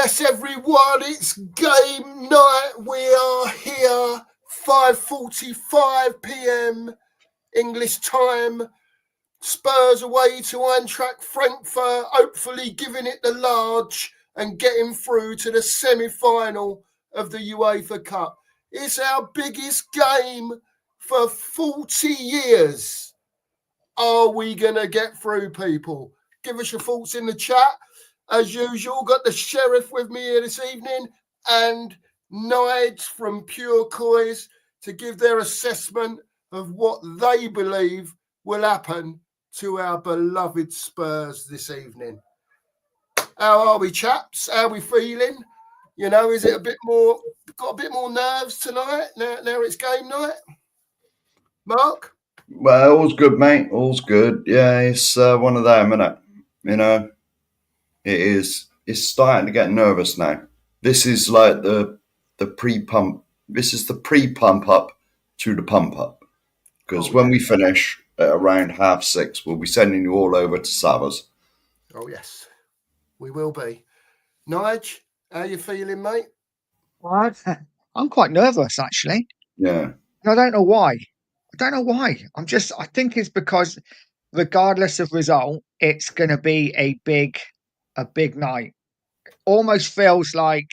Yes, everyone, it's game night. We are here, 5:45 p.m. English time. Spurs away to Eintracht Frankfurt, hopefully giving it the large and getting through to the semi-final of the UEFA Cup. It's our biggest game for 40 years. Are we going to get through, people? Give us your thoughts in the chat. As usual, got the Sheriff with me here this evening and Nige from Pure Coys to give their assessment of what they believe will happen to our beloved Spurs this evening. How are we, chaps? How are we feeling? You know, is it got a bit more nerves tonight? Now it's game night? Mark? Well, all's good, mate. All's good. Yeah, it's one of them, isn't it? You know, it is. It's starting to get nervous now. This is like the pre-pump. This is the pre-pump up to the pump up. Because when we finish at around 6:30, we'll be sending you all over to Savas. Oh, yes. We will be. Nige, how you feeling, mate? What? I'm quite nervous, actually. Yeah. And I don't know why. I think it's because regardless of result, it's going to be a big night. Almost feels like,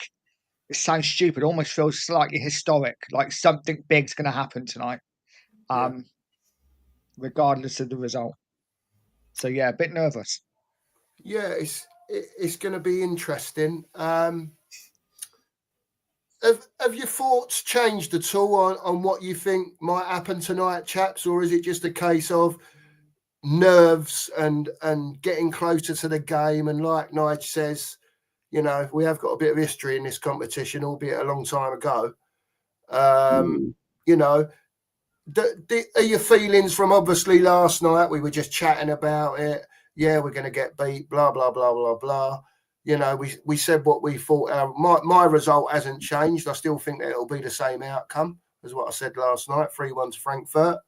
it sounds stupid, almost feels slightly historic, like something big's going to happen tonight, regardless of the result. So, yeah, a bit nervous. Yeah, it's going to be interesting. Have your thoughts changed at all on what you think might happen tonight, chaps, or is it just a case of nerves and getting closer to the game? And like Nige says, you know, we have got a bit of history in this competition, albeit a long time ago. You know, are your feelings from obviously last night? We were just chatting about it. Yeah, we're going to get beat, blah, blah, blah, blah, blah. You know, we said what we thought. My result hasn't changed. I still think that it'll be the same outcome as what I said last night, 3-1 to Frankfurt.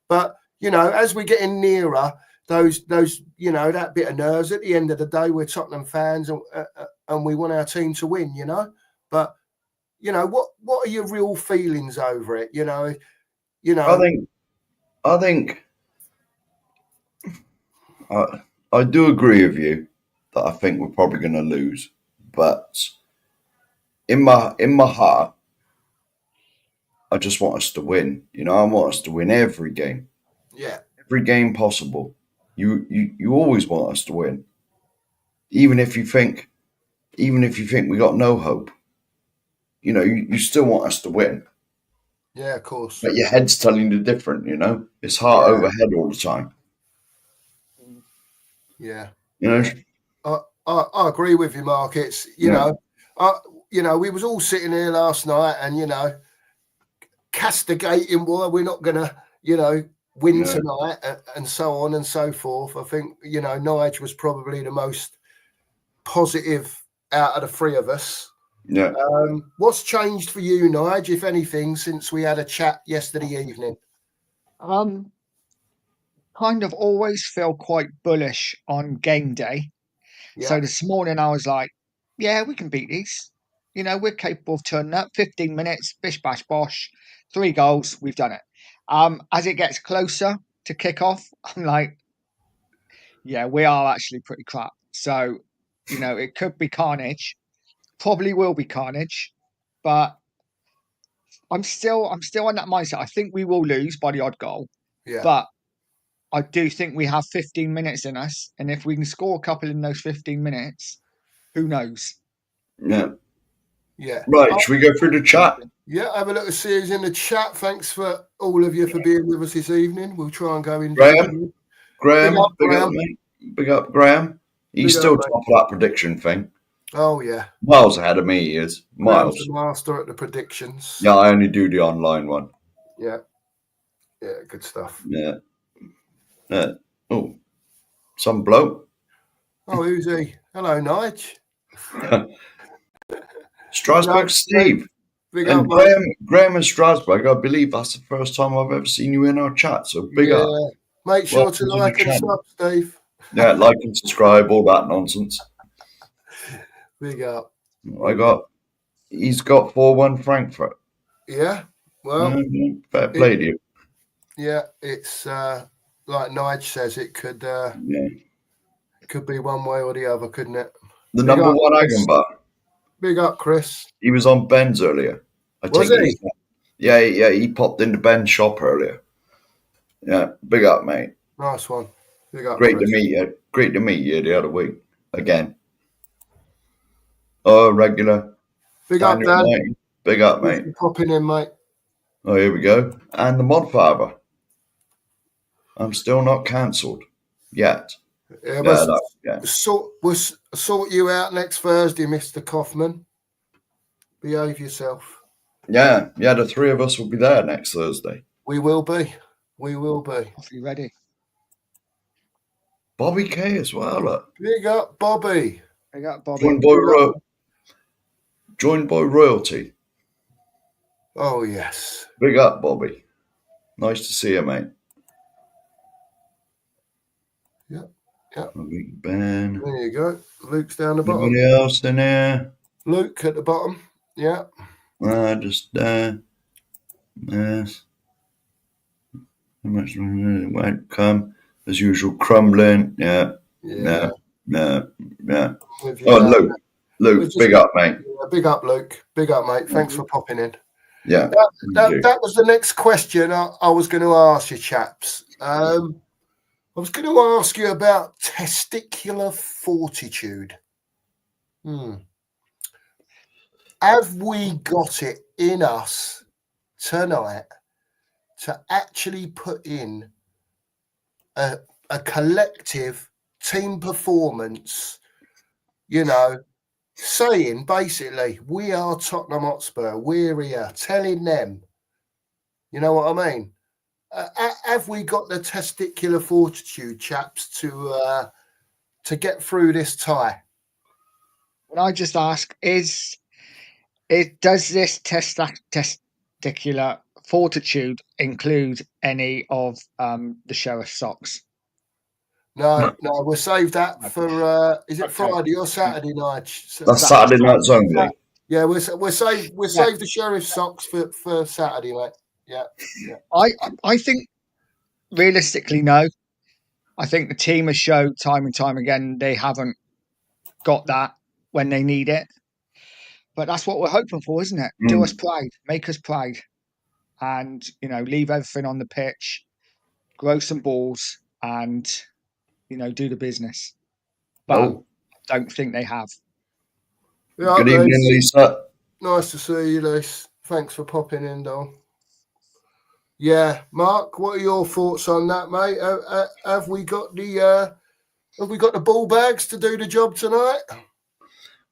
But, you know, as we're getting nearer, those you know, that bit of nerves, at the end of the day, we're Tottenham fans and we want our team to win, you know. But, you know, what are your real feelings over it? You know. I think I do agree with you that I think we're probably going to lose, but in my heart, I just want us to win. You know, I want us to win every game. Yeah, every game possible. You always want us to win, even if you think we got no hope. You know, you still want us to win. Yeah, of course. But your head's telling you different. You know, it's heart over head all the time. Yeah, you know. I agree with you, Mark. It's you know, we was all sitting here last night and, you know, castigating why we're not going to, you know, win tonight and so on and so forth. I think, you know, Nige was probably the most positive out of the three of us. Yeah. What's changed for you, Nige, if anything, since we had a chat yesterday evening? Kind of always feel quite bullish on game day. Yeah. So this morning I was like, yeah, we can beat these. You know, we're capable of turning up. 15 minutes, bish, bash, bosh, 3 goals, we've done it. As it gets closer to kick off, I'm like, yeah, we are actually pretty crap. So, you know, it could be carnage. Probably will be carnage. But I'm still on that mindset. I think we will lose by the odd goal. Yeah. But I do think we have 15 minutes in us. And if we can score a couple in those 15 minutes, who knows? Yeah. Yeah. Right. Should we go through the chat? Yeah, have a look at series in the chat. Thanks for all of you for being with us this evening. We'll try and go in. Graham, big up, Graham. He's still top of that prediction thing. Oh, yeah. Miles ahead of me, he is. Miles. The master at the predictions. Yeah, I only do the online one. Yeah. Yeah, good stuff. Yeah. Oh, some bloke. Oh, who's he? Hello, Nige. Strasbourg Steve. And Graham in Strasbourg, I believe that's the first time I've ever seen you in our chat. So big up. Make sure to like and sub, Steve. Yeah, like and subscribe, all that nonsense. Big up. He's got 4-1 Frankfurt. Yeah. Well, Fair play to you. Yeah, it's like Nige says, it could be one way or the other, couldn't it? The Big number up, one Chris. Agenbar. Big up, Chris. He was on Ben's earlier. Was he? Yeah, he popped into Ben's shop earlier. Yeah, big up, mate. Nice one. Big up, Great Chris. to meet you. Great to meet you the other week again. Oh, regular. Big Daniel up, Dan. Knight. Big up, Thanks mate. for popping in, mate. Oh, here we go. And the Modfather. I'm still not cancelled yet. Yeah, Yeah. we'll sort you out next Thursday, Mr. Kaufman. Behave yourself. Yeah, the three of us will be there next Thursday. We will be. We will be. Are you ready? Bobby K as well. Look. Big up, Bobby. Big up, Bobby. Joined by royalty. Oh, yes. Big up, Bobby. Nice to see you, mate. Yep. Ben. There you go. Luke's down the bottom. Anybody else in here? Luke at the bottom. Yeah. Just yes. How much won't come as usual? Crumbling. Yeah. Yeah. Oh, Luke, big up, mate. Yeah, big up, Luke. Big up, mate. Thanks for popping in. Yeah. That was the next question I was going to ask you, chaps. I was going to ask you about testicular fortitude. Have we got it in us tonight to actually put in a collective team performance, saying basically, we are Tottenham Hotspur, we're here, telling them, you know what I mean? Have we got the testicular fortitude, chaps, to get through this tie? Can I just ask, does this testicular fortitude include any of the Sheriff socks? No, we'll save that for is it Friday or Saturday night? That's Saturday nights only. Yeah, we'll save the Sheriff socks for Saturday, mate. Yeah. I think realistically, no. I think the team has showed time and time again they haven't got that when they need it. But that's what we're hoping for, isn't it? Do us proud, make us proud, and leave everything on the pitch, grow some balls, and do the business. But I don't think they have. Yeah, good evening, Lisa. Nice to see you, Lisa. Thanks for popping in, Don. Yeah, Mark, what are your thoughts on that, mate? Have we got the ball bags to do the job tonight?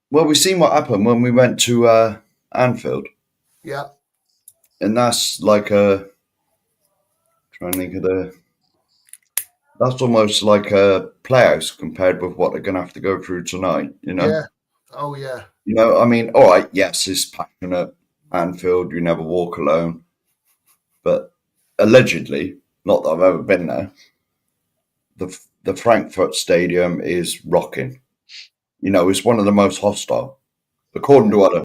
Well, we've seen what happened when we went to Anfield. Yeah. And that's like that's almost like a playhouse compared with what they're going to have to go through tonight, Yeah. Oh, yeah. I mean, all right, yes, it's passionate. Anfield, you never walk alone. But allegedly, not that I've ever been there, the Frankfurt Stadium is rocking. It's one of the most hostile, according to other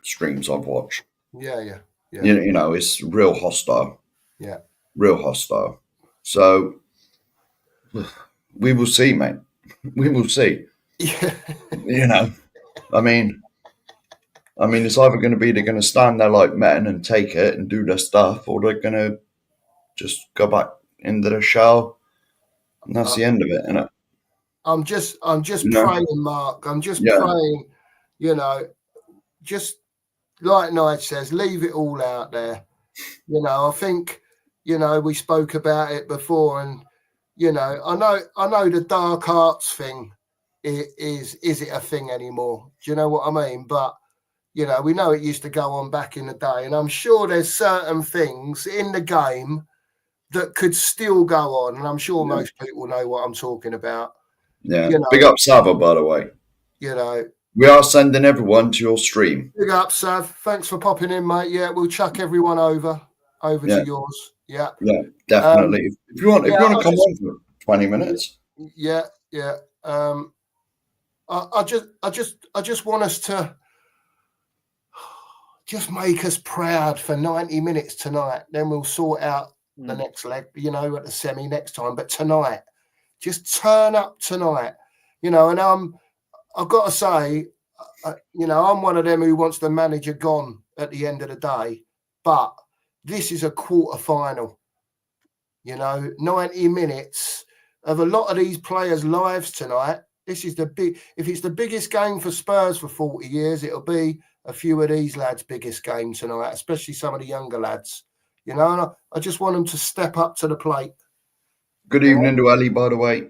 streams I've watched. Yeah. It's real hostile. Yeah. Real hostile. So we will see, mate. We will see. Yeah. I mean, it's either going to be they're going to stand there like men and take it and do their stuff, or they're going to just go back into the shell, and that's the end of it, isn't it? I'm just praying, Mark. I'm just praying, just like Nige says, leave it all out there. I think, we spoke about it before, and I know the dark arts thing is it a thing anymore? Do you know what I mean? But we know it used to go on back in the day, and I'm sure there's certain things in the game that could still go on, and I'm sure most people know what I'm talking about. Yeah. Big up Sava, by the way. We are sending everyone to your stream. Big up, Sav. Thanks for popping in, mate. Yeah, we'll chuck everyone over to yours. Yeah. Yeah, definitely. If you want to come on for 20 minutes. Yeah. I just want us to just make us proud for 90 minutes tonight. Then we'll sort out the next leg, you know, at the semi next time. But tonight, just turn up tonight, you know. And I've got to say, you know, I'm one of them who wants the manager gone at the end of the day. But this is a quarter final, you know, 90 minutes of a lot of these players' lives tonight. This is if it's the biggest game for Spurs for 40 years, it'll be a few of these lads' biggest game tonight, especially some of the younger lads, you know, and I just want them to step up to the plate. Good evening to Ellie, by the way.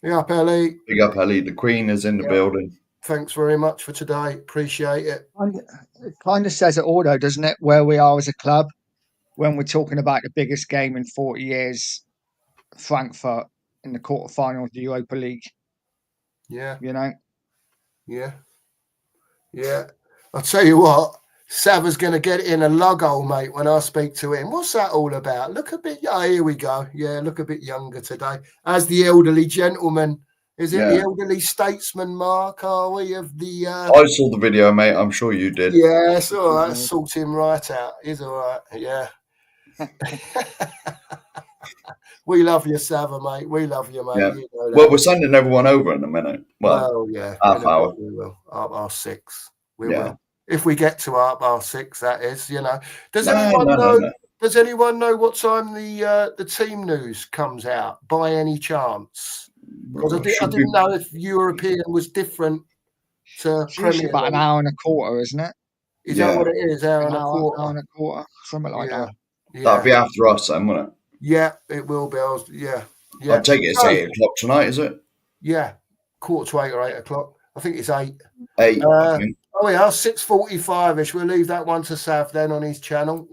Big up, Ellie. Big up, Ellie. The Queen is in the building. Thanks very much for today. Appreciate it. It kind of says it all, though, doesn't it? Where we are as a club when we're talking about the biggest game in 40 years, Frankfurt in the quarterfinal of the Europa League. Yeah. You know? Yeah. Yeah. I'll tell you what, Sava's going to get in a lug hole, mate, when I speak to him. What's that all about? Look a bit, here we go. Yeah, look a bit younger today. As the elderly gentleman. Is it the elderly statesman, Mark? Are we of the... I saw the video, mate. I'm sure you did. Yeah, it's all right. Sort him right out. He's all right. Yeah. We love you, Sava, mate. We love you, mate. Yeah. You know that. Well, we're sending everyone over in a minute. Well, yeah. half hour. We will. Our 6. We will. If we get to our 6, that is, you know. Does anyone know? Does anyone know what time the team news comes out by any chance? Because I didn't know if European was different to Premier about League. an hour and a quarter, isn't it? Is that what it is? Hour and a quarter? Hour and a quarter, something like that. Yeah. That'll be after us then, won't it? Yeah, it will be. Yeah. I'll take it. It's 8 o'clock tonight, is it? Yeah, 7:45 or 8 o'clock. I think it's 8. 8. I think. Oh, yeah, 6:45ish. We'll leave that one to Sav then on his channel.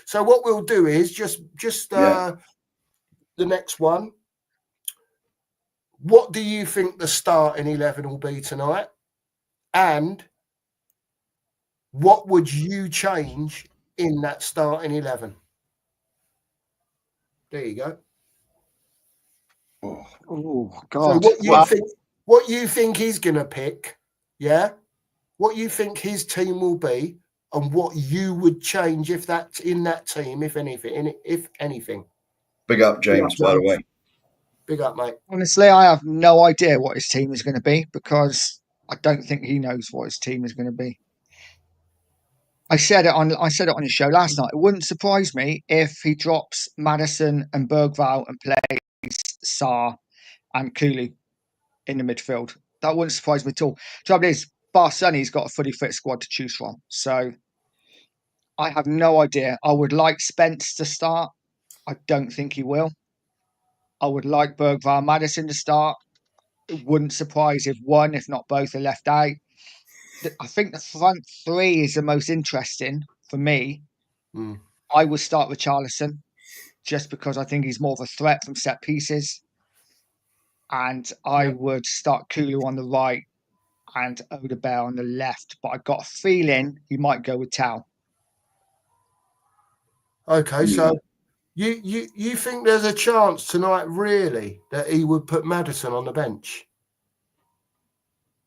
So what we'll do is just the next one. What do you think the starting 11 will be tonight? And what would you change in that starting 11? There you go. Oh God! So what you think he's gonna pick? Yeah. What you think his team will be, and what you would change if that's in that team, if anything. Big up, James, by the way. Big up, mate. Honestly, I have no idea what his team is going to be because I don't think he knows what his team is going to be. I said it on his show last night. It wouldn't surprise me if he drops Maddison and Bergvall and plays Sarr and Cooley in the midfield. That wouldn't surprise me at all. The trouble is, Barcelona''s got a fully fit squad to choose from. So I have no idea. I would like Spence to start. I don't think he will. I would like Bergvall Maddison to start. It wouldn't surprise if one, if not both, are left out. I think the front 3 is the most interesting for me. I would start with Richarlison just because I think he's more of a threat from set pieces. And I would start Kulu on the right and Odegaard on the left. But I got a feeling he might go with Tau. Okay, so you think there's a chance tonight, really, that he would put Maddison on the bench?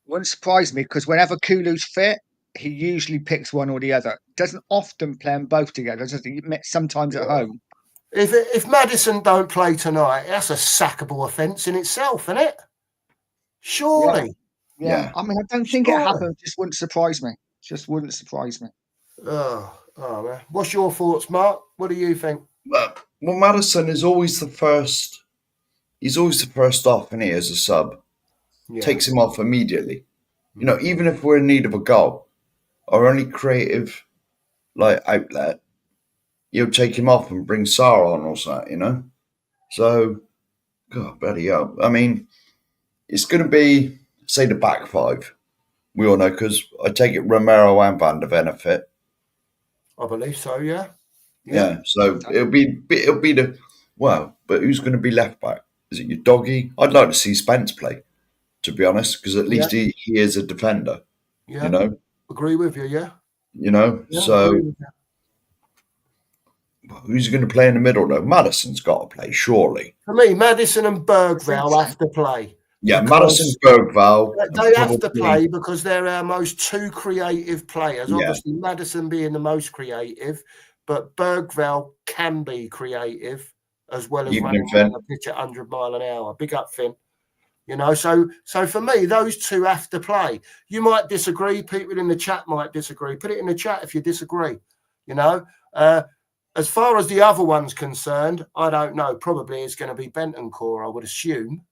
Wouldn't surprise me because whenever Kulu's fit, he usually picks one or the other. Doesn't often play them both together. Does he? Sometimes at home. If Maddison don't play tonight, that's a sackable offence in itself, isn't it? Surely. Yeah. I mean, I don't think it happened. Just wouldn't surprise me. Just wouldn't surprise me. Oh man. What's your thoughts, Mark? What do you think? Well, Maddison is always the first. He's always the first off, and he as a sub. Takes him off immediately. You know, even if we're in need of a goal, our only creative outlet, you'll take him off and bring Sarr on or something, you know? So, God, bloody hell. I mean, it's going to be, say, the back 5. We all know, because I take it Romero and Van der Ven are fit. I believe so, yeah. Yeah, so it'll be the, well, but who's going to be left back? Is it your doggy? I'd like to see Spence play, to be honest, because at least he is a defender. Yeah. You know? Agree with you, yeah. You know? Yeah, so who's going to play in the middle, though? Maddison's got to play, surely. For me, Maddison and Bergvall have to play. Yeah, Madison because Bergvall. they have to play because they're our most two creative players. Yeah. Obviously, Madison being the most creative, but Bergvall can be creative as well as running around the pitch at 100 mile an hour. Big up, Finn. You know, so for me, those two have to play. You might disagree. People in the chat might disagree. Put it in the chat if you disagree. You know, as far as the other one's concerned, I don't know. Probably it's going to be Bentancur, I would assume.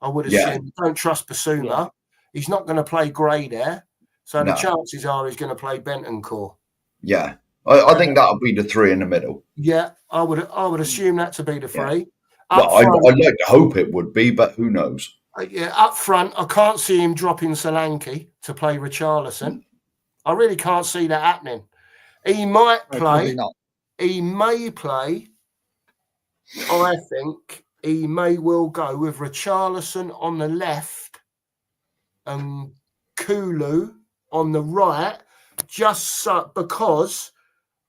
You don't trust Basuma. Yeah. He's not going to play Gray there. So the chances are he's going to play Bentancur. Yeah. I think that'll be the three in the middle. Yeah, I would assume that to be the three. Yeah. Well, I'd like to hope it would be, but who knows? Yeah, up front, I can't see him dropping Solanke to play Richarlison. I really can't see that happening. He might play. Not. He may play. I think he may well go with Richarlison on the left and Kulu on the right, just because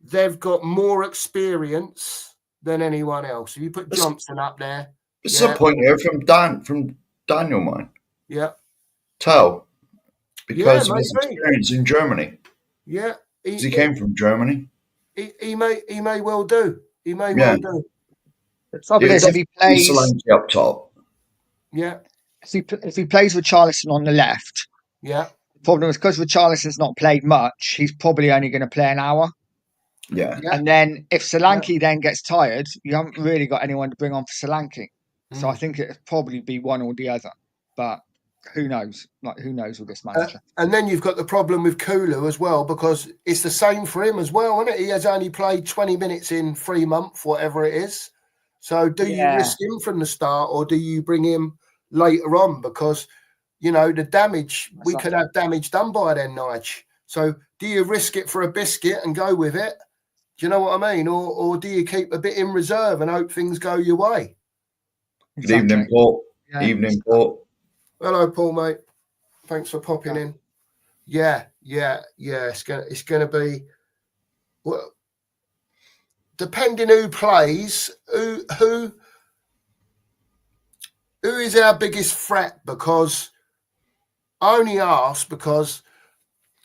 they've got more experience than anyone else. If you put Johnson up there, it's a point here from Daniel mine. Yeah. Tell because of his experience in Germany. Yeah. He came from Germany. He may well do. He may well do. The trouble is, if he plays Solanke up top. Yeah. If he plays with Richarlison on the left, yeah. The problem is because Richarlison's not played much, he's probably only going to play an hour. Yeah. And then if Solanke then gets tired, you haven't really got anyone to bring on for Solanke. So I think it'd probably be one or the other. But who knows? Like, who knows with this manager? And then you've got the problem with Kulu as well, because it's the same for him as well, isn't it? He has only played 20 minutes in 3 months, whatever it is. So do you risk him from the start, or do you bring him later on? Because, you know, the damage, we could have damage done by then, Nige. So do you risk it for a biscuit and go with it? Do you know what I mean? Or do you keep a bit in reserve and hope things go your way? Good evening, Paul. Yeah. Evening, Paul. Hello, Paul, mate. Thanks for popping in. Yeah. It's gonna be, well, depending who plays, who is our biggest threat? Because I only ask because,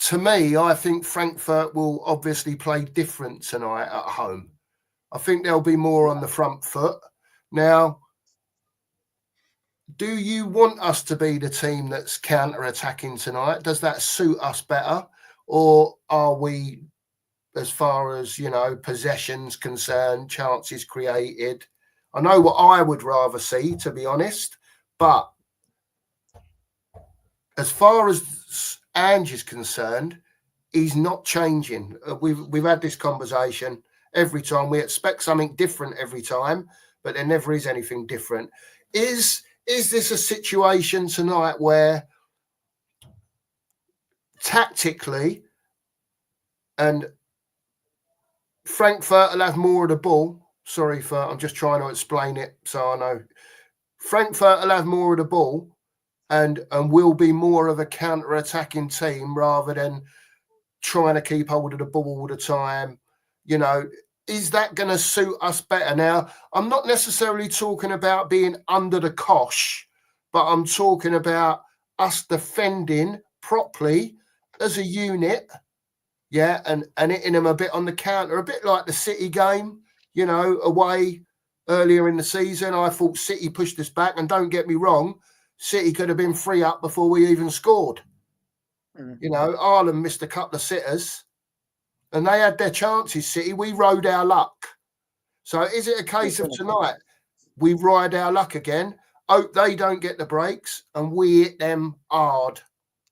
to me, I think Frankfurt will obviously play different tonight at home. I think they'll be more on the front foot. Now, do you want us to be the team that's counter-attacking tonight? Does that suit us better? Or are we, as far as, you know, possessions concerned, chances created? I know what I would rather see, to be honest. But as far as Ange is concerned, he's not changing. We've had this conversation every time. We expect something different every time, but there never is anything different. Is this a situation tonight where tactically, and Frankfurt will have more of the ball? Sorry I'm just trying to explain it so I know. Frankfurt will have more of the ball and will be more of a counter-attacking team rather than trying to keep hold of the ball all the time. You know, is that going to suit us better? Now, I'm not necessarily talking about being under the cosh, but I'm talking about us defending properly as a unit, and hitting them a bit on the counter, a bit like the City game, you know, away earlier in the season. I thought City pushed us back, and don't get me wrong, City could have been 3 up before we even scored. You know, Ireland missed a couple of sitters. And they had their chances, City. We rode our luck. So is it a case of tonight we ride our luck again, hope they don't get the breaks, and we hit them hard?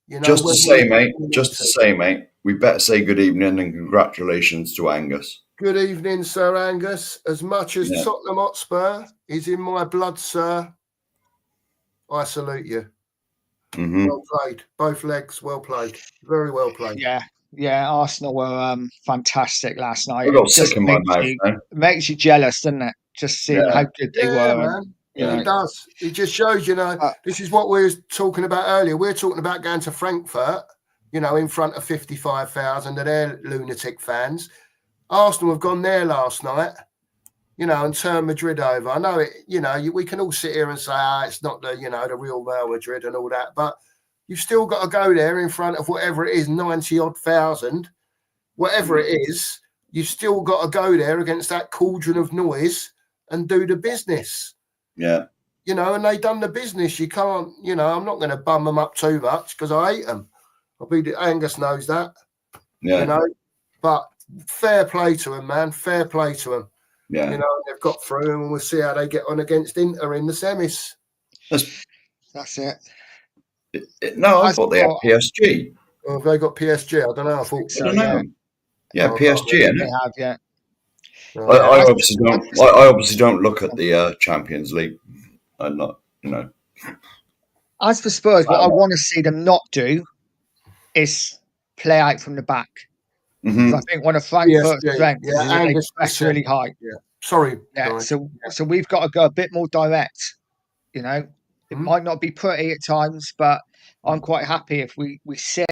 You know, just to say, mate, we better say good evening and congratulations to Angus. Good evening, Sir Angus. As much as Tottenham Hotspur is in my blood, sir, I salute you. Mm-hmm. Well played. Both legs, well played. Very well played. Yeah, Arsenal were fantastic last night. I got sick in my mouth. It makes you jealous, doesn't it? Just seeing how good they were. Man. It does. It just shows, you know, this is what we were talking about earlier. We're talking about going to Frankfurt, you know, in front of 55,000 of their lunatic fans. Arsenal have gone there last night, and turn Madrid over. I know it, we can all sit here and say, it's not the real Real Madrid and all that, but you've still got to go there in front of whatever it is, 90-odd thousand, whatever it is, you've still got to go there against that cauldron of noise and do the business. Yeah. And they done the business. You can't, I'm not going to bum them up too much because I hate them. Angus knows that. Yeah. But fair play to them, man. Fair play to them. Yeah. They've got through and we'll see how they get on against Inter in the semis. That's it. No, I thought they had PSG. Oh, have they got PSG? I don't know. I don't know. Yeah, PSG. They have, yeah. I obviously don't look at the Champions League. I'm not, As for Spurs, what I want to see them not do is play out from the back. Mm-hmm. I think one of Frankfurt's strengths is they press really high. Yeah. Sorry. So we've got to go a bit more direct. It might not be pretty at times, but I'm quite happy if we sit.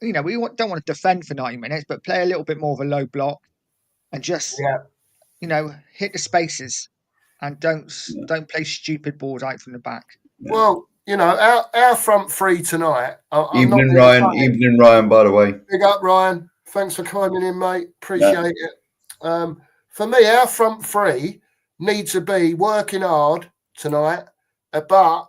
We don't want to defend for 90 minutes, but play a little bit more of a low block and just hit the spaces and don't play stupid balls out from the back. Yeah. Well, our front three tonight. Evening, Ryan. By the way, big up, Ryan. Thanks for coming in, mate. Appreciate it. For me, our front three need to be working hard tonight, but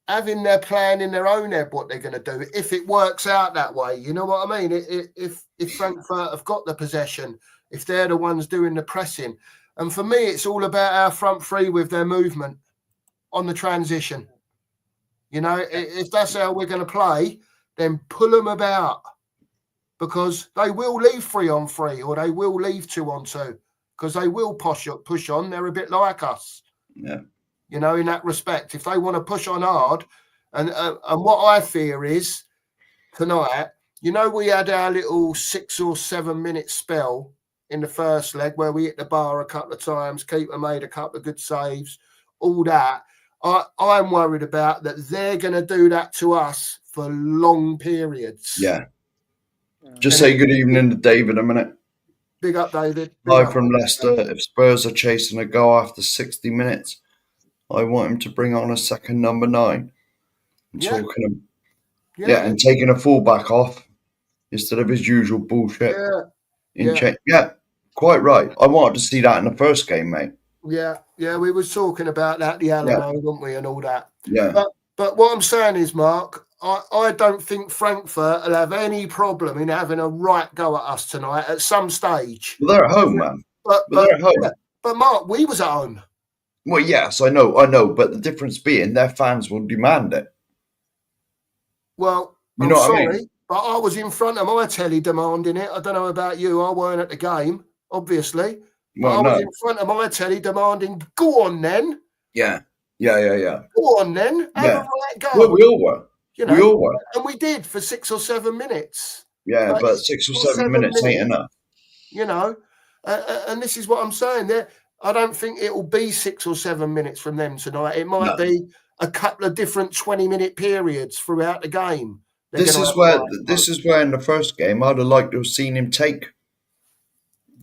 having their plan in their own head what they're going to do if it works out that way. You know what I mean? If Frankfurt have got the possession, if they're the ones doing the pressing, and for me, it's all about our front three with their movement on the transition. If that's how we're going to play, then pull them about. Because they will leave 3-on-3 or they will leave 2-on-2 because they will push on. They're a bit like us. Yeah. In that respect, if they want to push on hard. And what I fear is tonight, we had our little 6 or 7 minute spell in the first leg where we hit the bar a couple of times, keeper made a couple of good saves, all that. I'm worried about that they're going to do that to us for long periods. Yeah. Just say good evening to David a minute. Big up, David. Hi from Leicester. If Spurs are chasing a goal after 60 minutes, I want him to bring on a second number 9. And taking a fullback off instead of his usual bullshit. Yeah, quite right. I wanted to see that in the first game, mate. Yeah, we was talking about that, the Alamo, weren't we, and all that. Yeah. But what I'm saying is, Mark, I don't think Frankfurt will have any problem in having a right go at us tonight at some stage. Well, they're at home, man. But they're at home. Yeah, but Mark, we was at home. Well, yes, I know. But the difference being their fans will demand it. Well, I'm sorry, but I was in front of my telly demanding it. I don't know about you. I weren't at the game, obviously. Well, I was in front of my telly demanding, go on then. Yeah. Go on then. Have a right go. Well, we all were. We all were. And we did for 6 or 7 minutes. Yeah, but 6 or 7 minutes ain't enough. And this is what I'm saying. I don't think it will be 6 or 7 minutes from them tonight. It might be a couple of different 20-minute periods throughout the game. This is where in the first game I'd have liked to have seen him take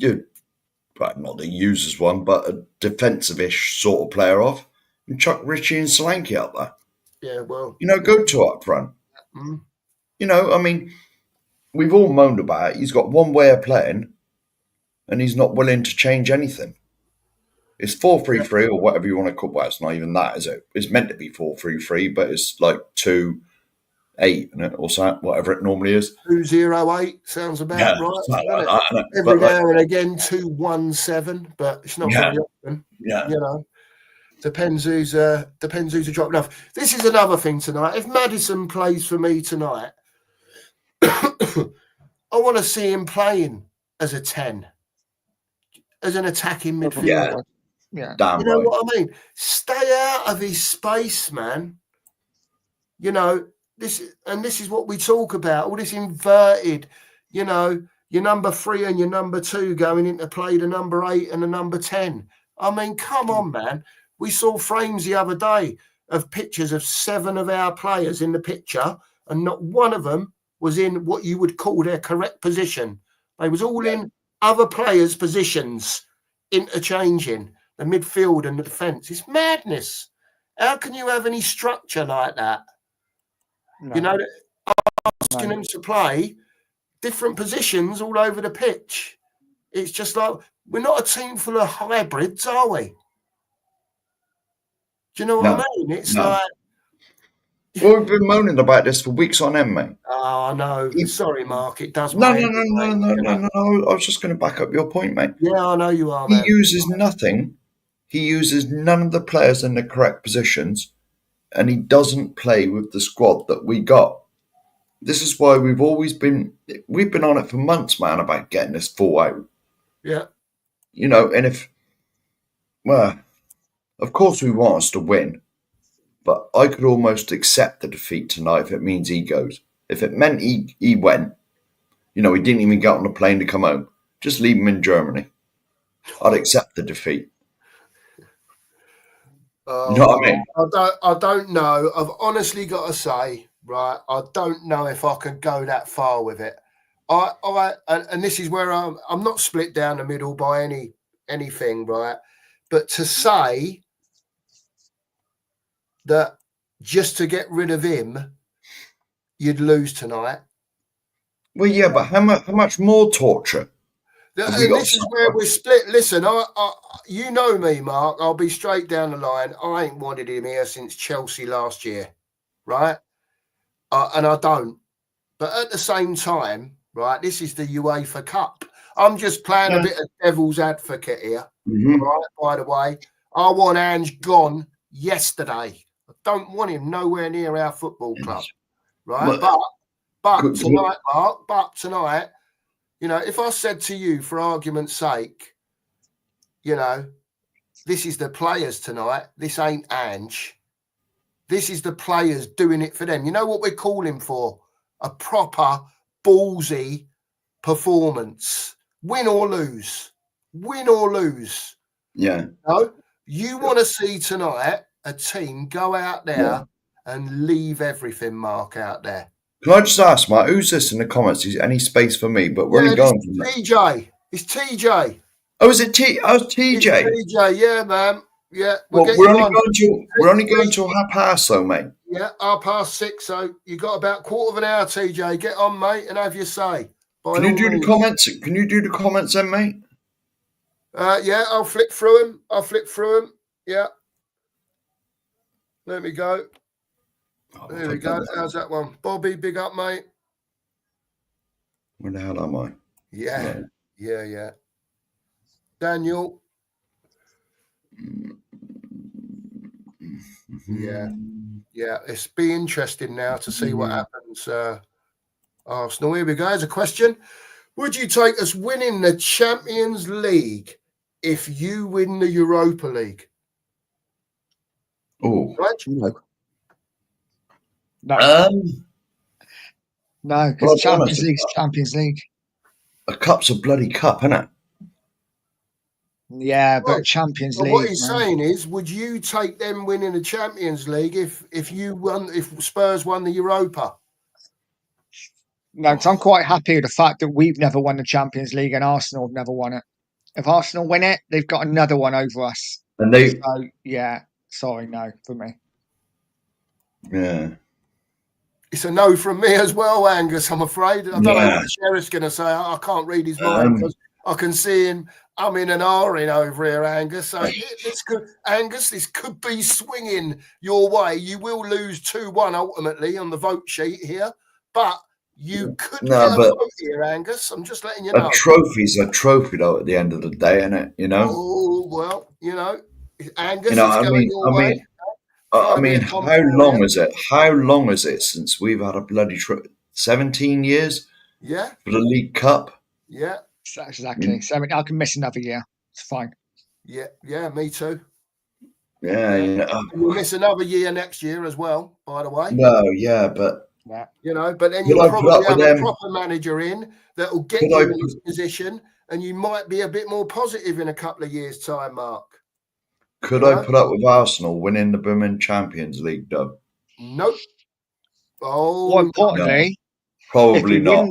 not the users one, but a defensive-ish sort of player off and chuck Richie and Solanke up there. Yeah, well. Go to up front. Mm. We've all moaned about it. He's got one way of playing and he's not willing to change anything. It's 4-3-3 or whatever you want to call it. Well, it's not even that, is it? It's meant to be 4-3-3, but it's like 2-8, isn't it? Or something, whatever it normally is. 2-0-8 sounds about right. Like that, every now and again, 2-1-7, but it's not very often. Yeah. Depends who's dropping off. This is another thing tonight. If Maddison plays for me tonight, I want to see him playing as a 10, as an attacking midfielder. Yeah. Damn you know right. what I mean? Stay out of his space, man. This is what we talk about. All this inverted, your number 3 and your number 2 going into play the number 8 and the number 10. I mean, come on, man. We saw frames the other day of pictures of 7 of our players in the picture, and not one of them was in what you would call their correct position. They was all in other players' positions. interchanging the midfield and the defence. It's madness. How can you have any structure like that? No. You know, asking them to play different positions all over the pitch. It's just like, we're not a team full of hybrids, are we? Do you know what I mean? It's like... Well, we've been moaning about this for weeks on end, mate. Oh, I know. Sorry, Mark. It does. No. I was just going to back up your point, mate. Yeah, I know you are, He man. uses nothing. He uses none of the players in the correct positions, and he doesn't play with the squad that we got. This is why we've been on it for months, man, about getting this full out. Yeah. You know, and of course we want us to win, but I could almost accept the defeat tonight if it means he goes. If it meant he went, you know, he didn't even get on the plane to come home. Just leave him in Germany. I'd accept the defeat. You know what I mean? I don't know. I've honestly got to say, right, I don't know if I can go that far with it. And this is where I'm not split down the middle by anything, right? But to say that just to get rid of him, you'd lose tonight. Well, yeah, but how much more torture? And this is where we're split. Listen, you know me, Mark. I'll be straight down the line. I ain't wanted him here since Chelsea last year, right? And I don't. But at the same time, right, this is the UEFA Cup. I'm just playing a bit of devil's advocate here, right? By the way, I want Ange gone yesterday. I don't want him nowhere near our football club, right? But tonight, Mark, tonight, you know, if I said to you, for argument's sake, you know, this is the players tonight, this ain't Ange. This is the players doing it for them. You know what we're calling for? A proper, ballsy performance. Win or lose. Win or lose. Yeah. No? You want to see tonight a team go out there and leave everything, Mark, out there. Can I just ask, Mark, who's this in the comments? Is any space for me? But we're only going from that. TJ. It's TJ. Oh, is it TJ? It's TJ, yeah, man. Yeah. We're only going till 6:30, though, mate. Yeah, 6:30. So you got about quarter of an hour, TJ. Get on, mate, and have your say. Can you do the comments? Can you do the comments then, mate? Yeah, I'll flick through them. Yeah. There we go. There we go. How's that one? Bobby, big up, mate. Where the hell am I? Yeah. Daniel. Yeah. It's be interesting now to see what happens. Arsenal. Here we go. Here's a question. Would you take us winning the Champions League if you win the Europa League? Oh. Right? No, because Champions League's Champions League. A cup's a bloody cup, isn't it? Yeah, but Champions League. What he's saying is, would you take them winning the Champions League if Spurs won the Europa? No, because I'm quite happy with the fact that we've never won the Champions League and Arsenal have never won it. If Arsenal win it, they've got another one over us. And they, so, yeah, sorry, no for me. Yeah. It's a no from me as well, Angus, I'm afraid. I don't know what the sheriff's going to say. I can't read his mind because I can see him umming and ahhing over here, Angus. So this could be swinging your way. You will lose 2-1 ultimately on the vote sheet here, but you could get a vote here, Angus. I'm just letting you know. A trophy's a trophy, though, at the end of the day, isn't it? You know? Oh, well, you know, Angus is going your way. I mean, how long is it? How long is it since we've had a bloody 17 years? Yeah. For the League Cup? Yeah. Exactly. So I can miss another year. It's fine. Yeah, me too. Yeah. You know. You'll miss another year next year as well, by the way. No, yeah, but... You know, but then you'll probably have a proper manager in that will get you in this position and you might be a bit more positive in a couple of years' time, Mark. Could I put up with Arsenal winning the Women's Champions League, though? Nope. Oh, more importantly, probably not.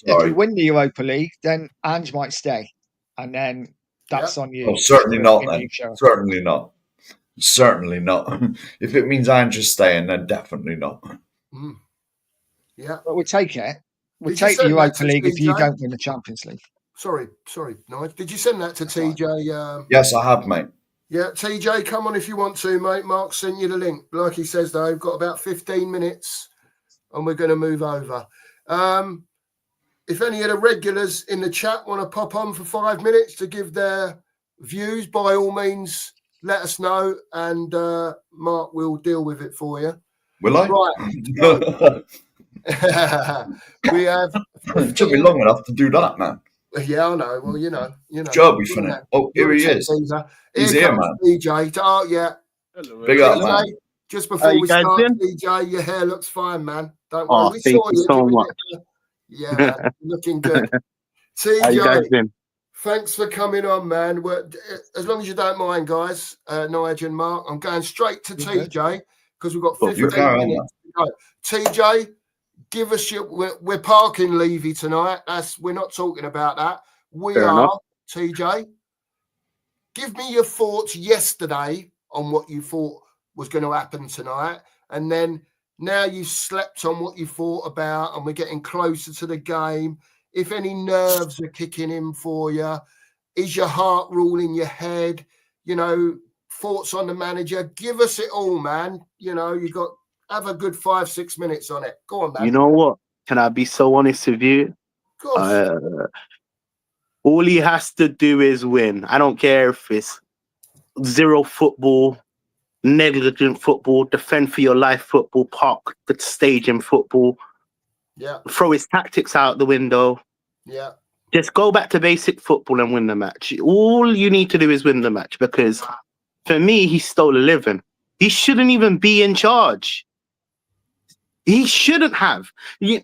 If we win the Europa League, then Ange might stay, and then that's on you. Oh, certainly not If then. you show. Certainly not. Certainly not. If it means Andrew's staying, then definitely not. Yeah. But we'll take it. We'll Did you take the send that Europa to League if you TJ? don't win the Champions League. Sorry, Nigel. Did you send that to That's right. TJ? Yes, I have, mate. Yeah, TJ, come on if you want to, mate. Mark sent you the link. Like he says, though, we've got about 15 minutes and we're going to move over. If any of the regulars in the chat want to pop on for 5 minutes to give their views, by all means, let us know and Mark will deal with it for you. Will I? Right. We have. It took me long enough to do that, man. Yeah, I know. Well, you know. Joe, be funny. Oh, here he is. He's here, man. DJ. Oh, yeah. Hello, Big up, man. Just before you we guys start, been? DJ, your hair looks fine, man. Don't Oh, worry. We thank saw you so giving much. Yeah, man. You're looking good. How you guys TJ, been? thanks for coming on, man. As long as you don't mind, guys, Nigel and Mark, I'm going straight to TJ because we've got 15 minutes to go. TJ, give us your. We're parking Levy tonight. We're not talking about that. Fair enough. TJ. Give me your thoughts yesterday on what you thought was going to happen tonight, and then now you've slept on what you thought about, and we're getting closer to the game. If any nerves are kicking in for you, is your heart ruling your head? Thoughts on the manager. Give us it all, man. Have a good 5-6 minutes on it. Go on, man. You know what? Can I be so honest with you? Of course. All he has to do is win. I don't care if it's zero football, negligent football, defend for your life football, park the stage in football. Yeah. Throw his tactics out the window. Yeah. Just go back to basic football and win the match. All you need to do is win the match because for me, he stole a living. He shouldn't even be in charge. He shouldn't have.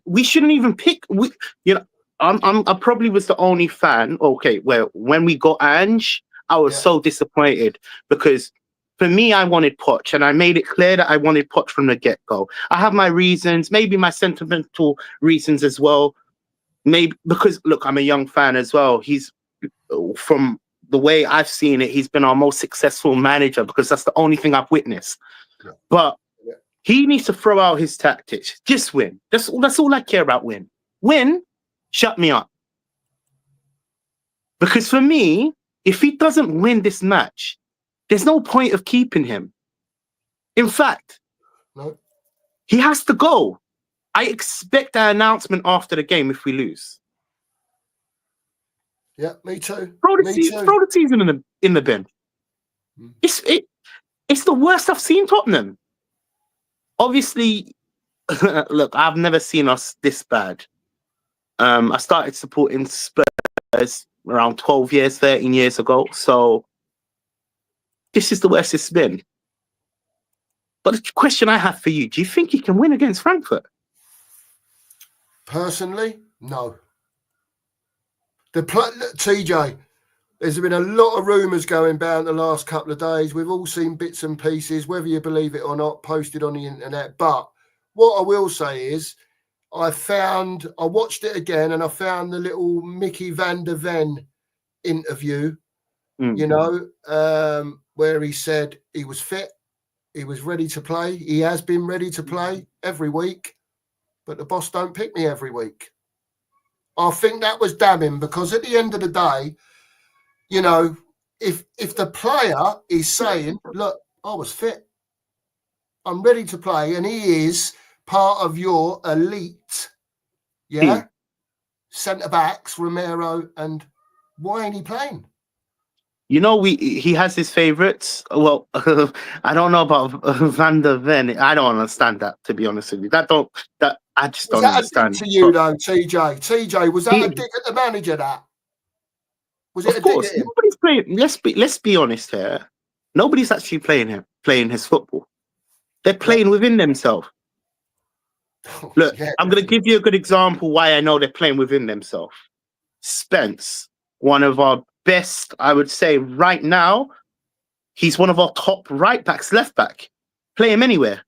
We shouldn't even pick. I probably was the only fan. Okay, well, when we got Ange, I was so disappointed because for me, I wanted Poch, and I made it clear that I wanted Poch from the get-go. I have my reasons, maybe my sentimental reasons as well. Maybe because, look, I'm a young fan as well. He's, from the way I've seen it, he's been our most successful manager because that's the only thing I've witnessed. Yeah. But he needs to throw out his tactics. Just win. That's all I care about, win. Win, shut me up. Because for me, if he doesn't win this match, there's no point of keeping him. In fact, he has to go. I expect an announcement after the game if we lose. Yeah, me too. Throw the season in the bin. It's the worst I've seen Tottenham. Obviously, look, I've never seen us this bad. I started supporting Spurs around 13 years ago. So this is the worst it's been. But the question I have for you, do you think he can win against Frankfurt? Personally, no. TJ, there's been a lot of rumours going down the last couple of days. We've all seen bits and pieces, whether you believe it or not, posted on the internet. But what I will say is I watched it again and I found the little Mickey van der Ven interview, where he said he was fit, he was ready to play. He has been ready to play every week, but the boss don't pick me every week. I think that was damning because at the end of the day, if the player is saying, look, I was fit, I'm ready to play, and he is part of your elite, centre-backs, Romero, and why ain't he playing? He has his favourites. Well, I don't know about Van der Ven. I don't understand that, to be honest with you. I just don't understand. Was that a dig to you, though, TJ? TJ, was that a dig at the manager, that? Was it of course, nobody's playing. Let's be honest here. Nobody's actually playing his football. They're playing within themselves. Look, I'm going to give you a good example why I know they're playing within themselves. Spence, one of our best, I would say right now, he's one of our top right backs, left back. Play him anywhere.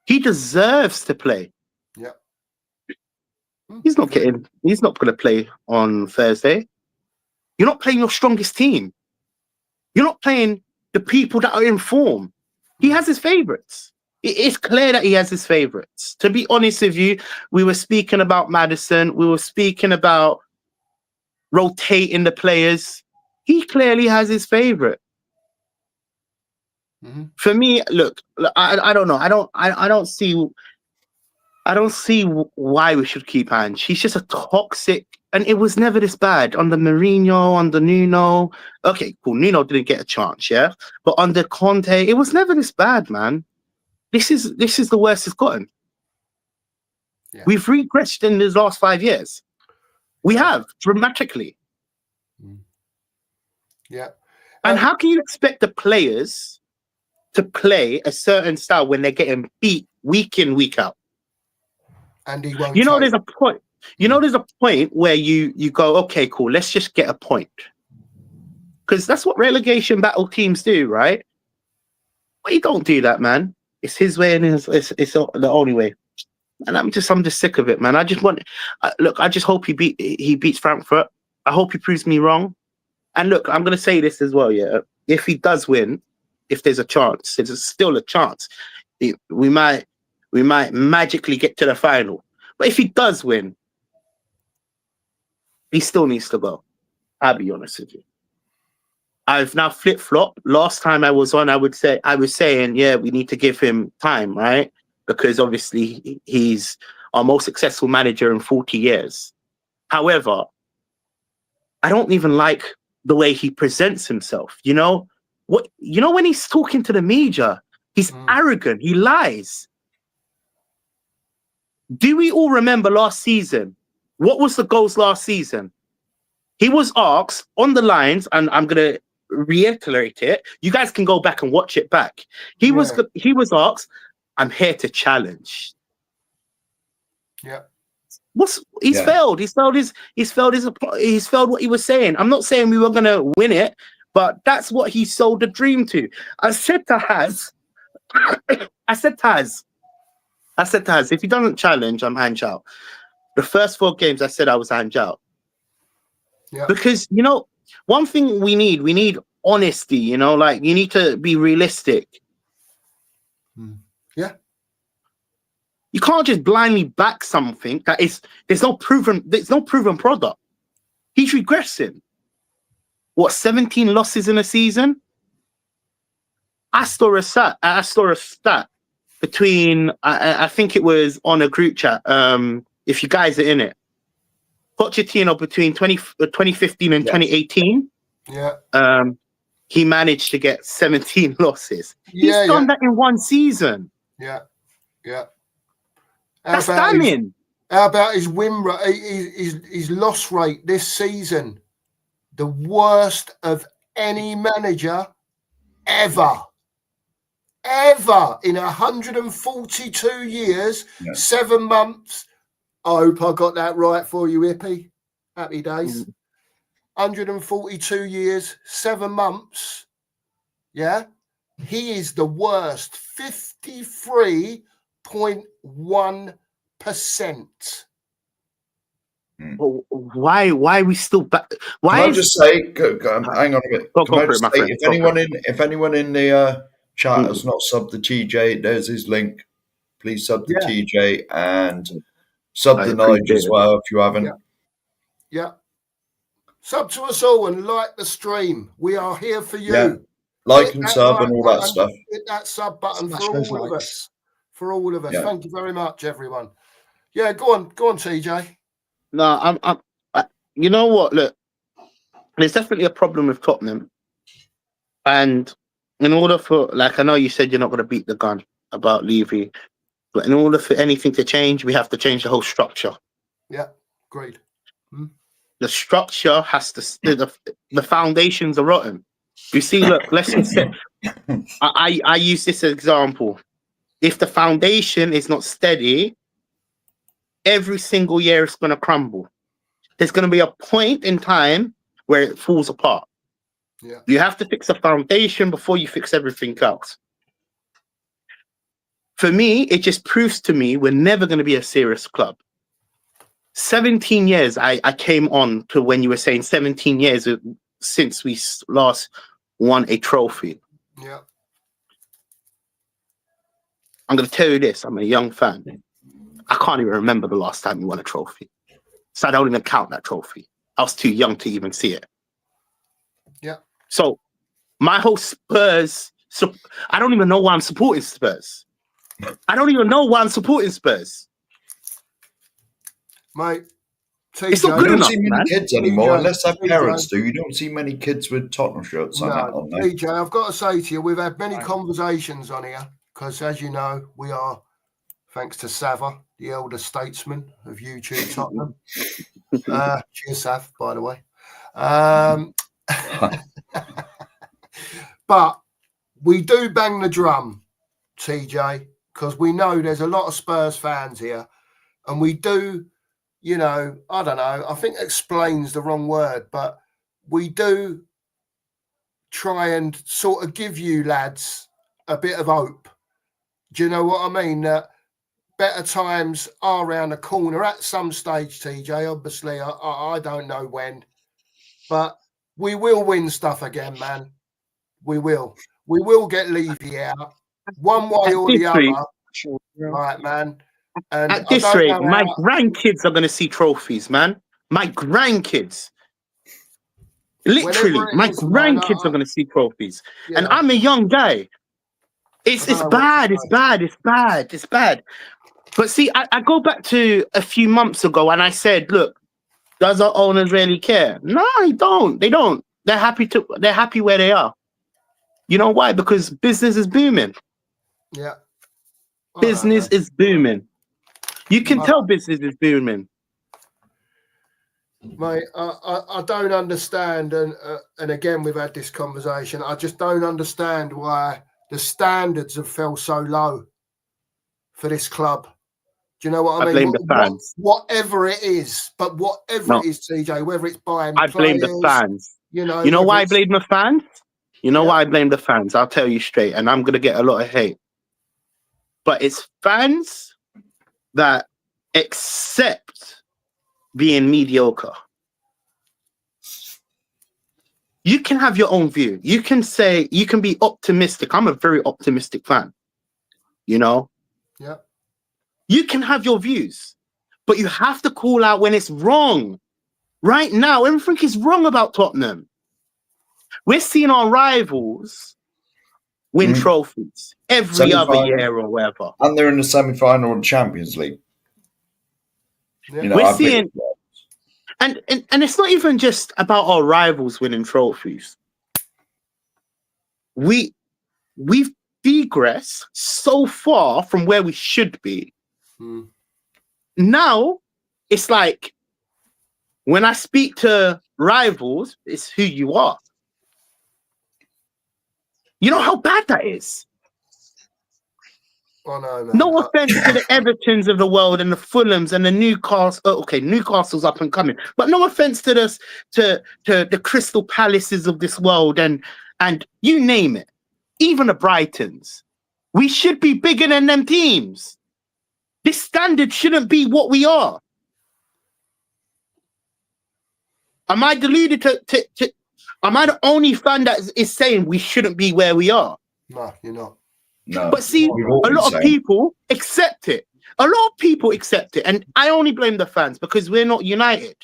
He deserves to play. Yeah. He's not going to play on Thursday. You're not playing your strongest team. You're not playing the people that are in form. He has his favourites. It's clear that he has his favourites. To be honest with you, we were speaking about Maddison. We were speaking about rotating the players. He clearly has his favourite. Mm-hmm. For me, look, I don't know. I don't see why we should keep Ange. He's just a toxic, and it was never this bad under Mourinho, under Nuno. Okay, cool. Nuno didn't get a chance, yeah, but under Conte, it was never this bad, man. This is the worst it's gotten. Yeah. We've regressed in these last 5 years. We have dramatically. Yeah. And how can you expect the players to play a certain style when they're getting beat week in, week out? And he won't. You know, there's a point. You know, there's a point where you go, okay, cool, let's just get a point. Because that's what relegation battle teams do, right? But you don't do that, man. It's his way and it's the only way. And I'm just sick of it, man. I just want, look, I just hope he beats Frankfurt. I hope he proves me wrong. And look, I'm going to say this as well, yeah. If he does win, if there's a chance, there's still a chance. We might magically get to the final. But if he does win, he still needs to go. I'll be honest with you. I've now flip-flopped. Last time I was on, I was saying, yeah, we need to give him time, right? Because obviously he's our most successful manager in 40 years. However, I don't even like the way he presents himself. You know when he's talking to the media, he's arrogant. He lies. Do we all remember last season? What was the goals last season? He was asked on the lines, and I'm going to reiterate it. You guys can go back and watch it back. He was asked, I'm here to challenge. Yeah. He's failed. He's failed what he was saying. I'm not saying we were going to win it, but that's what he sold the dream to. I said to Haz, if he doesn't challenge, I'm hands out. The first 4 games, I said I was hands out. Yeah. Because, one thing we need honesty, like you need to be realistic. Yeah. You can't just blindly back something that there's no proven product. He's regressing. What, 17 losses in a season? I saw a stat between, I think it was on a group chat, if you guys are in it. Pochettino between 2015 and 2018, he managed to get 17 losses. He's done that in one season. Yeah. That's stunning. How about his win rate, his loss rate this season? The worst of any manager ever in 142 years, 7 months. I hope I got that right for you, Hippie. Happy days. 142 years, 7 months. Yeah. He is the worst. 53.1%. Why are we still back? Why? Can I just say, hang on a bit. If anyone in the chat has not subbed the TJ, there's his link. Please sub the TJ and sub the Nige as well if you haven't. Yeah. Sub to us all and like the stream. We are here for you. Yeah. Like and sub and all that stuff. Hit that sub button for all of us. For all of us. Thank you very much, everyone. Yeah, go on, TJ. No, you know what? Look, there's definitely a problem with Tottenham. And in order for, I know you said you're not going to beat the gun about Levy, but in order for anything to change, we have to change the whole structure. Yeah, agreed. The structure has to, the foundations are rotten. You see, look, let's just say, I use this example. If the foundation is not steady, every single year it's going to crumble. There's going to be a point in time where it falls apart. Yeah. You have to fix the foundation before you fix everything else. For me, it just proves to me we're never going to be a serious club. 17 years, I came on to when you were saying 17 years since we last won a trophy. Yeah. I'm going to tell you this. I'm a young fan. I can't even remember the last time we won a trophy. So I don't even count that trophy. I was too young to even see it. Yeah. So my whole Spurs, I don't even know why I'm supporting Spurs. I don't even know why I'm supporting Spurs. Mate, TJ, It's not You good don't enough, see many man. kids anymore, TJ, unless their TJ. parents do. You don't see many kids with Tottenham shirts on that, on there. TJ, I've got to say to you, we've had many Right. conversations on here because, as you know, we are, thanks to Sava, the elder statesman of YouTube Tottenham. Cheers, Sav, by the way. But we do bang the drum, TJ, because we know there's a lot of Spurs fans here, and we do, you know, I don't know, I think explains the wrong word, but we do try and sort of give you lads a bit of hope. Do you know what I mean? That better times are around the corner at some stage, TJ. Obviously, I don't know when, but we will win stuff again, man. We will. We will get Levy out one way At or this the rate- other, Sure. Yeah. right, man? And At I this don't rate, know my how- grandkids are going to see trophies, man. My grandkids. Literally, Whenever it my is, man, grandkids are going to see trophies. you And know, I'm a young guy. It's I don't know what bad, to it's say. bad, it's bad, it's bad. But see, I go back to a few months ago and I said, look, does our owners really care? No, they don't. They don't. They're happy where they are. You know why? Because business is booming. Yeah. I know, Business man. is booming. You can I tell business is booming. Mate, I don't understand, and again we've had this conversation. I just don't understand why the standards have fell so low for this club. Do you know what I I mean? blame the fans. Whatever it is, but whatever No. it is, TJ, whether it's buying I blame players, the fans. you know You know whether why I it's- blame the fans? You know Yeah. why I blame the fans? I'll tell you straight, and I'm gonna get a lot of hate. But it's fans that accept being mediocre. You can have your own view. You can say, you can be optimistic. I'm a very optimistic fan. You know? Yeah. You can have your views, but you have to call out when it's wrong. Right now, everything is wrong about Tottenham. We're seeing our rivals win trophies every other Semi-final. year or whatever. And they're in the semi-final of the Champions League. Yeah. You know, We're our biggest seeing, and it's not even just about our rivals winning trophies. We've digressed so far from where we should be. Mm. Now it's like when I speak to rivals, it's who you are. You know how bad that is. I know, man. No offense to the Evertons of the world and the Fulhams and the Newcastle. Oh, okay, Newcastle's up and coming, but no offense to this, to the Crystal Palaces of this world and you name it, even the Brightons. We should be bigger than them teams. This standard shouldn't be what we are. Am I deluded to am I the only fan that is saying we shouldn't be where we are? No, you're not. No. But see, We've a always lot of said. people accept it. A lot of people accept it. And I only blame the fans because we're not united.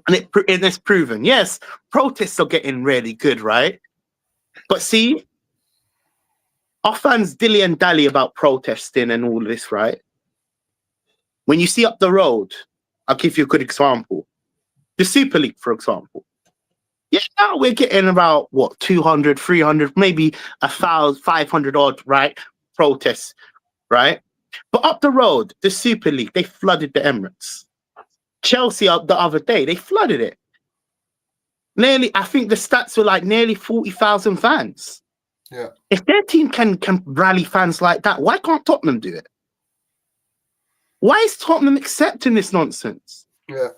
And it's proven. Yes, protests are getting really good, right? But see, our fans dilly and dally about protesting and all this, right? When you see up the road, I'll give you a good example. The Super League, for example. Yeah, now we're getting about, 200, 300, maybe 1,000, 500 odd, right? Protests, right? But up the road, the Super League, they flooded the Emirates. Chelsea up the other day, they flooded it. Nearly, I think the stats were like nearly 40,000 fans. Yeah. If their team can rally fans like that, why can't Tottenham do it? Why is Tottenham accepting this nonsense? Yeah.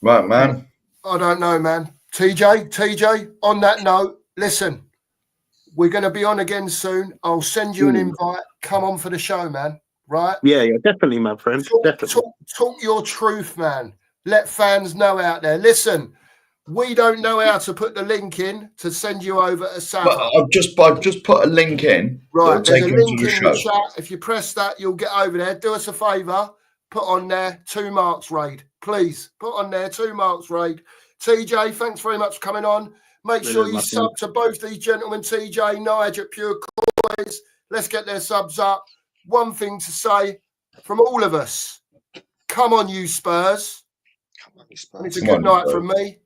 Right, man. I don't know, man. TJ, on that note, listen, we're going to be on again soon. I'll send you an invite. Come on for the show, man. Right? Yeah, definitely, my friend. Definitely. Talk your truth, man. Let fans know out there. Listen, We don't know how to put the link in to send you over to Sava. But I've just put a link in. Right, there's a take link you to in the the show. chat. If you press that, you'll get over there. Do us a favour. Put on there 2 marks raid. Please put on there 2 marks raid. TJ, thanks very much for coming on. Make sure you sub to both these gentlemen, TJ, Nige at Pure Coys. Let's get their subs up. One thing to say from all of us. Come on, you Spurs. Come on, you And it's Spurs. a good night from me.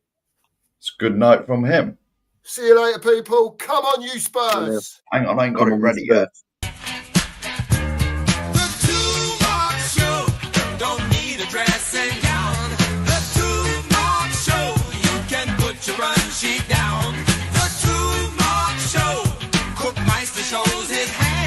It's a good night from him. See you later, people. Come on, you Spurs. Hang on, I ain't got it ready yet. Sheet down. The 2 Mark Show. Cook Meister shows his hand.